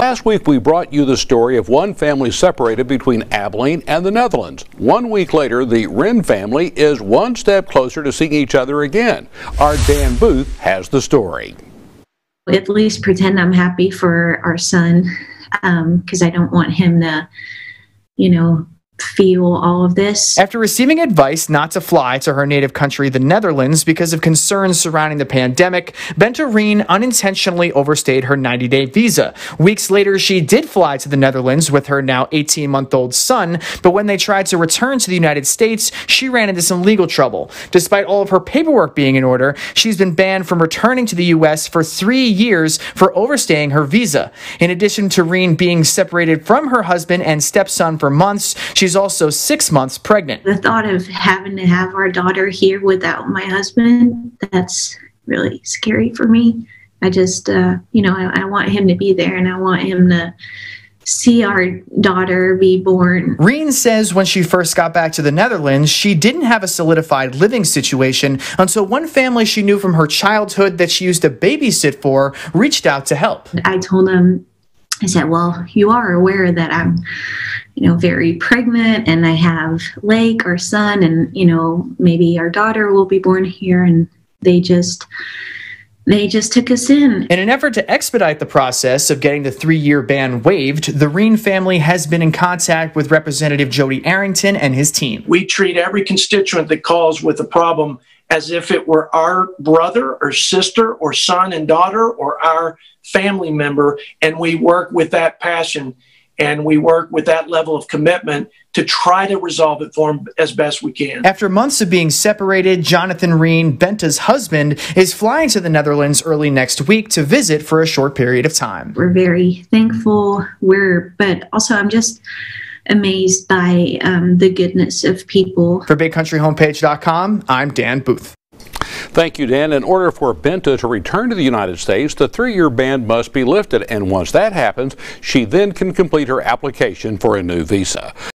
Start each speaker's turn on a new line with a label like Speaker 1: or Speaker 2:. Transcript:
Speaker 1: Last week we brought you the story of one family separated between Abilene and the Netherlands. 1 week later, the Wren family is one step closer to seeing each other again. Our Dan Booth has the story.
Speaker 2: At least pretend I'm happy for our son, because I don't want him to, feel all of this.
Speaker 3: After receiving advice not to fly to her native country, the Netherlands, because of concerns surrounding the pandemic, Bente Rien unintentionally overstayed her 90-day visa. Weeks later, she did fly to the Netherlands with her now 18-month-old son, but when they tried to return to the United States, she ran into some legal trouble. Despite all of her paperwork being in order, she's been banned from returning to the U.S. for 3 years for overstaying her visa. In addition to Rien being separated from her husband and stepson for months, she's also 6 months pregnant.
Speaker 2: The thought of having to have our daughter here without my husband, that's really scary for me. I just, I want him to be there, and I want him to see our daughter be born.
Speaker 3: Rien says when she first got back to the Netherlands, she didn't have a solidified living situation until one family she knew from her childhood that she used to babysit for reached out to help.
Speaker 2: I told him, I said, well, you are aware that I'm, very pregnant, and I have Lake, our son, and, maybe our daughter will be born here. And they just took us in.
Speaker 3: In an effort to expedite the process of getting the 3-year ban waived, the Rien family has been in contact with Representative Jody Arrington and his team.
Speaker 4: We treat every constituent that calls with a problem as if it were our brother or sister or son and daughter or our family member, and we work with that passion and we work with that level of commitment to try to resolve it for them as best we can.
Speaker 3: After months of being separated, Jonathan Rien, Bente's husband, is flying to the Netherlands early next week to visit for a short period of time.
Speaker 2: We're very thankful, but also I'm just amazed by the goodness of people.
Speaker 3: For BigCountryHomepage.com, I'm Dan Booth.
Speaker 1: Thank you, Dan. In order for Bente to return to the United States, the 3-year ban must be lifted, and once that happens, she then can complete her application for a new visa.